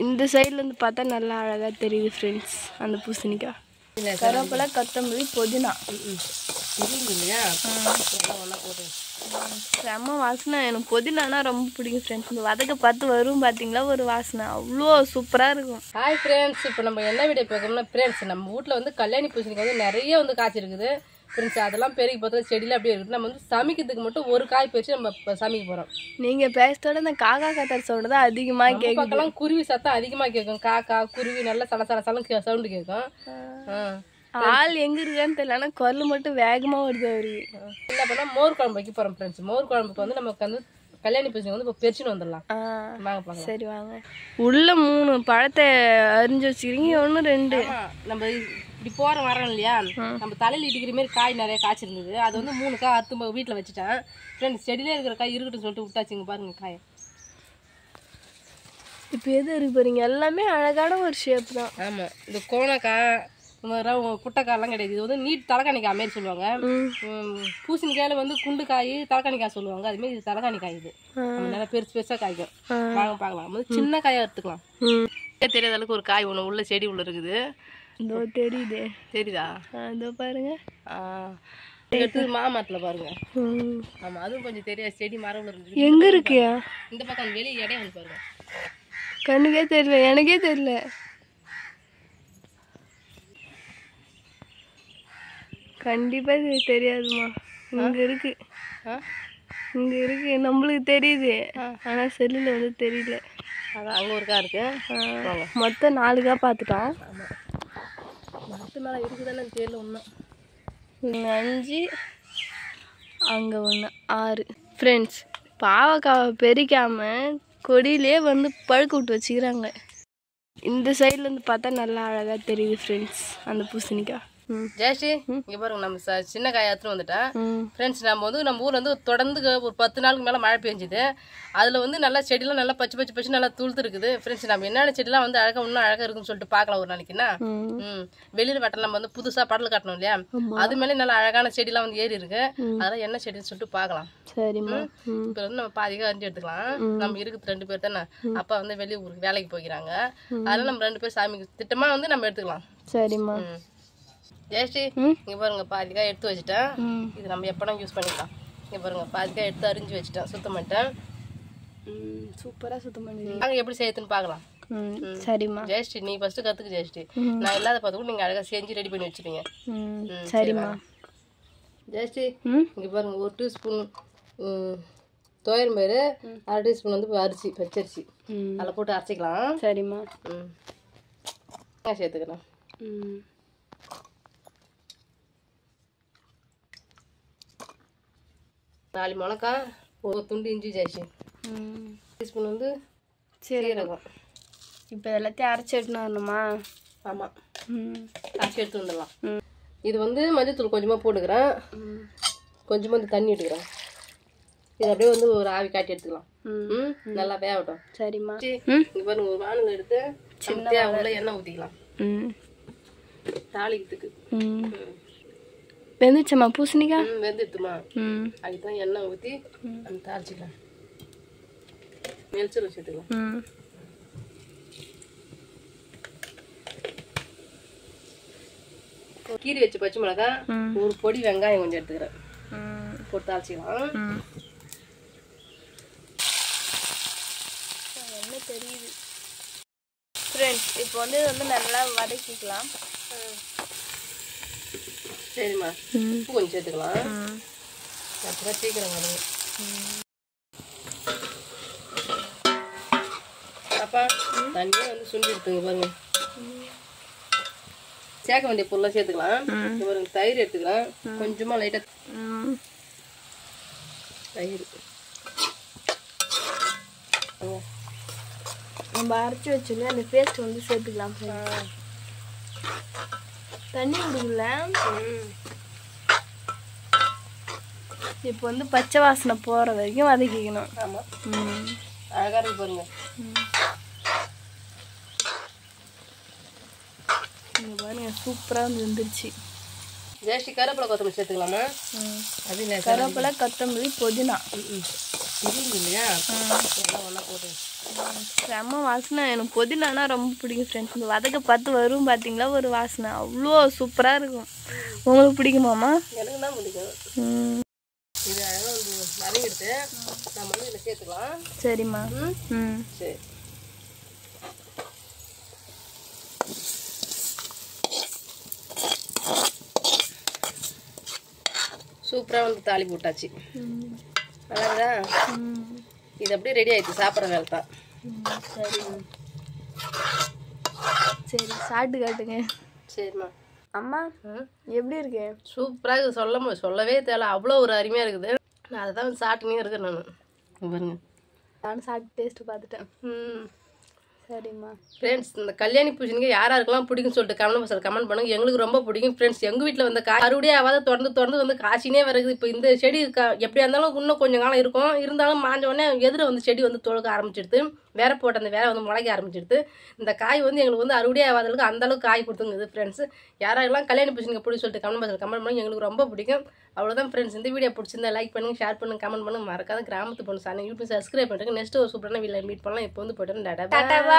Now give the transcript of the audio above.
இந்த சைடுல இருந்து பார்த்தா நல்லா அழகா தெரியுது ஃப்ரெண்ட்ஸ் அந்த பூசணிக்காய். கருவேப்பிலை, கொத்தமல்லி, புதினா இல்லையா ஒன்றா போட்டு செம்ம வாசனை. எனக்கு புதினானா ரொம்ப பிடிக்கும் ஃப்ரெண்ட்ஸ். இந்த வதக்க பார்த்து வரும் பார்த்தீங்களா ஒரு வாசனை, அவ்வளோ சூப்பராக இருக்கும். ஹாய் ஃப்ரெண்ட்ஸ், இப்போ நம்ம என்ன வீடியோ பார்க்கணும்னா ஃப்ரெண்ட்ஸ், நம்ம வீட்டில் வந்து கல்யாணி பூசணிக்காய் வந்து நிறைய வந்து காய்ச்சிருக்குது ஃப்ரெண்ட்ஸ். அதெல்லாம் பெருகி பார்த்தா செடியில் அப்படியே இருக்குது. நம்ம வந்து சமைக்கிறதுக்கு மட்டும் ஒரு காய் பறிச்சு நம்ம இப்போ சமைக்க போகிறோம். நீங்கள் பேசுறதோட இந்த காக்கா கத்தர் சவுண்டு தான் அதிகமாக கேட்கும். பக்கம்லாம் குருவி சத்தம் அதிகமாக கேட்கும். காக்கா குருவி நல்லா சலசலம் சவுண்டு கேட்கும். ஆள் எங்கே இருக்கான்னு தெரியல, ஆனால் குரல் மட்டும் வேகமாக வருது அவருக்கு. என்ன பண்ணால் மோர் குழம்பு வைக்க போகிறோம் ஃப்ரெண்ட்ஸ். மோர் குழம்புக்கு வந்து நமக்கு வந்து கல்யாணி பூசணிக்காய் வந்து இப்போ பறிச்சுன்னு வந்துடலாம். வாங்க பார்க்கலாம். சரி வாங்க. உள்ள 3 பழத்தை அரிஞ்சு வச்சுக்கிறீங்க, 1 2. நம்ம இப்படி போகிற வரோம் இல்லையா, நம்ம தலையில் இடிக்கிற மாதிரி காய் நிறைய காய்ச்சிருந்தது. அது வந்து 3 காய் அறுத்து வீட்டில் வச்சுட்டேன் ஃப்ரெண்ட்ஸ். செடியிலே இருக்கிற காய் இருக்கட்டும் சொல்லிட்டு விட்டாச்சுங்க. பாருங்க காய் இப்போ எது இருக்கு பாருங்க, எல்லாமே அழகான ஒரு ஷேப் தான். ஆமாம், இந்த கோணக்காய் புட்டைக்காயெல்லாம் கிடையாது. இது வந்து நீட் தலைக்காணிக்காய் மாரி சொல்லுவாங்க. பூசணிக்காயில வந்து குண்டு காய் தலைக்காணிக்காய் சொல்லுவாங்க. அதுமாரி இது தலைக்காணிக்காய். இது நல்லா பெருசு பெருசாக காய்க்கும். வாங்க பார்க்கலாம். வந்து சின்ன காயாக எடுத்துக்கலாம். தெரியாத அளவுக்கு ஒரு காய் ஒன்று உள்ள செடி உள்ள இருக்குது. இதோ தெரியுது, தெரியுதா? இதோ பாருங்க. எடுத்து மாமரத்தில் பாருங்க. ஆமாம், அதுவும் கொஞ்சம் தெரியாது. செடி மரம் இருக்குது. எங்கே இருக்கு? இந்த பக்கம் வெளியே இடையே வந்து பாருங்க. கண்ணுக்கே தெரியல, எனக்கே தெரியல. கண்டிப்பாக இது தெரியாதுமா. இங்கே இருக்கு, இங்கே இருக்கு, நம்மளுக்கு தெரியுது. ஆனால் செல்லில் வந்து தெரியல. அதான் அங்கே ஒரு காய் இருக்கு. மொத்தம் 4 காய் பார்த்துட்டோம். ஆமாம், மரத்து மேலே இருக்குதானே தெரியல. ஒன்றும் 5, அங்கே 1, 6. ஃப்ரெண்ட்ஸ், பாவக்காவை பெரிக்காமல் கொடியிலே வந்து பழுக்க விட்டு வச்சுக்கிறாங்க. இந்த சைட்லேருந்து பார்த்தா நல்லா அழகாக தெரியுது ஃப்ரெண்ட்ஸ் அந்த பூசணிக்காய். ஜெயஸ்ரீ, இங்கே பாருங்க, நம்ம சின்ன காய் எடுத்துன்னு வந்துட்டேன் ஃப்ரெண்ட்ஸ். நம்ம ஊரில் வந்து தொடர்ந்து ஒரு 10 நாளுக்கு மேலே மழை பெஞ்சுது. அதில் வந்து நல்லா செடியெல்லாம் நல்லா பச்சு நல்லா துளுத்து இருக்குது ஃப்ரெண்ட்ஸ். நம்ம என்னென்ன செடியெல்லாம் வந்து அழகாக இன்னும் அழகாக இருக்குன்னு சொல்லிட்டு பார்க்கலாம் ஒரு நாளைக்குன்னா. வெளியில் வெட்டலாம். நம்ம வந்து புதுசாக படல் கட்டணும் இல்லையா, அது மேலே நல்லா அழகான செடியெல்லாம் வந்து ஏறி இருக்கு. அதெல்லாம் என்ன செடின்னு சொல்லிட்டு பார்க்கலாம். சரிம்மா. இப்போ வந்து நம்ம பாதிக்காக அரிஞ்சு எடுத்துக்கலாம். நம்ம இருக்குது 2 பேர் தானே. அப்பா வந்து வெளியே ஊருக்கு வேலைக்கு போய்க்கிறாங்க. அதெல்லாம் நம்ம 2 பேர் சாமி திட்டமாக வந்து நம்ம எடுத்துக்கலாம். சரிம்மா. ஜெயஸ்ரீ, இங்கே பாருங்க, பாதிக்காய் எடுத்து வச்சுட்டேன். இது நம்ம எப்போனா யூஸ் பண்ணிக்கலாம். இங்கே பாருங்க, பாதிக்காய் எடுத்து அரிஞ்சு வச்சுட்டேன், சுத்தம் பண்ணிட்டேன். சூப்பராக சுத்தம் பண்ணி நாங்கள் எப்படி செய்யறதுன்னு பார்க்கலாம். சரிம்மா. ஜெயஸ்ரீ, நீ ஃபர்ஸ்ட் கற்றுக்கு ஜெயஸ்ரீ. நான் இல்லாத பார்த்து கூட நீங்கள் அழகாக செஞ்சு ரெடி பண்ணி வச்சுருங்க. சரிம்மா. ஜெயஸ்ரீ, இங்கே பாருங்க, 1 டீஸ்பூன் துவரம் பயிறு, 1/2 டீஸ்பூன் வந்து அரிசி, பச்சரிசி அதில் போட்டு அரைச்சிக்கலாம். சரிம்மா. சேர்த்துக்கலாம். 4 மிளகாய், 1 துண்டு இஞ்சி ஜெயஸ்ரீ, டீஸ்பூன் வந்து சீரகம். இப்போ எல்லாத்தையும் அரைச்சி எடுத்துன்னு வரணுமா? ஆமாம், அரைச்சி எடுத்து வந்துடலாம். இது வந்து மஞ்சத்தூள் கொஞ்சமாக போட்டுக்கிறேன், கொஞ்சமாக வந்து தண்ணி எடுக்கிறேன். இது அப்படியே வந்து ஒரு ஆவி காட்டி எடுத்துக்கலாம். நல்லா வேகட்டும். சரிம்மா. இங்கே பாருங்க, ஒரு வானல் எடுத்து சின்ன எண்ணெய் ஊற்றிக்கலாம் தாளிக்கிறதுக்கு. வெந்துச்சம்மா பூசணிக்காய்? வெந்துட்டுமா? அதுதான் எண்ணெய் ஊற்றி நம்ம தாளிச்சிக்கலாம். நெல்சல் வச்சுக்கலாம். கீரி வச்சு பச்சை மிளகாய், ஒரு பொடி வெங்காயம் கொஞ்சம் எடுத்துக்கிறேன், போட்டு தாளிச்சிக்கலாம். என்ன தெரியுது ஃப்ரெண்ட்ஸ். இப்போ வந்து இது வந்து நல்லா வதக்கிக்கலாம். சரிம்மா, உப்பு கொஞ்சம் சேர்த்துக்கலாம். அப்புறம் சீக்கிரம் வருங்க. அப்பா தண்ணியே வந்து சுண்டி எடுத்துங்க பாருங்க. சேர்க்க வேண்டிய பொருளாக சேர்த்துக்கலாம். பாருங்க, தயிர் எடுத்துக்கலாம், கொஞ்சமாக லைட்டாக தயிர். நம்ம அரைச்சி வச்சுல அந்த பேஸ்ட் வந்து சேர்த்துக்கலாம். தண்ணி விடுங்கல. இப்போ வந்து பச்சை வாசனை போகிற வரைக்கும் வதக்கிக்கணும். ஆமாம், அழகாக இருக்கு பாருங்க. இங்கே பாருங்க, சூப்பராக வந்து வந்துருச்சு. ஜெயஸ்ரீ, கருவேப்பிலை கொத்தமல்லி சேர்த்துக்கலாமா? அது இல்லை, கருவேப்பிலை, கொத்தமல்லி, புதினா இல்லையா, எல்லாம் ஒன்றா போட்டு செம்ம வாசனை. எனக்கு புதினானா ரொம்ப பிடிக்கும் ஃப்ரெண்ட்ஸ். இந்த வதக்க பார்த்து வரும் பார்த்தீங்களா ஒரு வாசனை, அவ்வளோ சூப்பராக இருக்கும். உங்களுக்கு பிடிக்குமாம்மா? எனக்கு தான் பிடிக்கும். இது அழகாக வந்து வதங்கிடுது, நம்ம வந்து இதில் சேர்த்துக்கலாம். சரிம்மா. சரி. சூப்பராக வந்து தாலி போட்டாச்சு. நல்லாதா? இது அப்படியே ரெடி ஆயிடுச்சு, சாப்பிட்ற வேலை தான். சரி சரி, சாப்பிட்டு காட்டுங்க. சரிம்மா. அம்மா எப்படி இருக்கேன்? சூப்பராக இருக்குது, சொல்லவே தேவை, அவ்வளோ ஒரு அருமையாக இருக்குது. நான் அதை தான் சாப்பிட்டுனே இருக்கேன் நான். பாருங்க, நானும் சாப்பிட்டு டேஸ்ட்டு பார்த்துட்டேன். சரிம்மா. ஃப்ரெண்ட்ஸ், இந்த கல்யாணி பூசணிக்காய் யாராருக்கெல்லாம் பிடிக்குன்னு சொல்லிட்டு கமெண்ட் பண்ணுங்க. எங்களுக்கு ரொம்ப பிடிக்கும் ஃப்ரெண்ட்ஸ். எங்கள் வீட்டில் வந்து அறுவடையே ஆகாத தொடர்ந்து வந்து காய்ச்சினே வருது. இப்போ இந்த செடி எப்படியா இருந்தாலும் இன்னும் கொஞ்சம் காலம் இருக்கும், இருந்தாலும் மாஞ்ச உடனே எதிர வந்து செடி வந்து தொழுக்க ஆரம்பிச்சிடுது, வேற போட்ட அந்த வேற வந்து முளைக்க ஆரம்பிச்சிடுது. இந்த காய் வந்து எங்களுக்கு வந்து அறுவடையே ஆகாதளவுக்கு அந்தளவுக்கு காய் கொடுத்துங்குது ஃப்ரெண்ட்ஸ். யாராருக்கெல்லாம் கல்யாணி பூசணிக்காய் பிடிச்சி சொல்லிட்டு கமெண்ட் பண்ணுங்க, எங்களுக்கு ரொம்ப பிடிக்கும். அவ்வளோதான் ஃப்ரெண்ட்ஸ். இந்த வீடியோ பிடிச்சிருந்தா லைக் பண்ணுங்க, ஷேர் பண்ணுங்க, கமெண்ட் பண்ணுங்க. மறக்காத கிராமத்து பொண்ணு சேனல் யூடியூப் சப்ஸ்கிரைப் பண்ணுறேங்க. நெக்ஸ்ட் ஒரு சூப்பரான வீடியோ மீட் பண்ணலாம். இப்போ வந்து போய்ட்டு டாடா பாய்.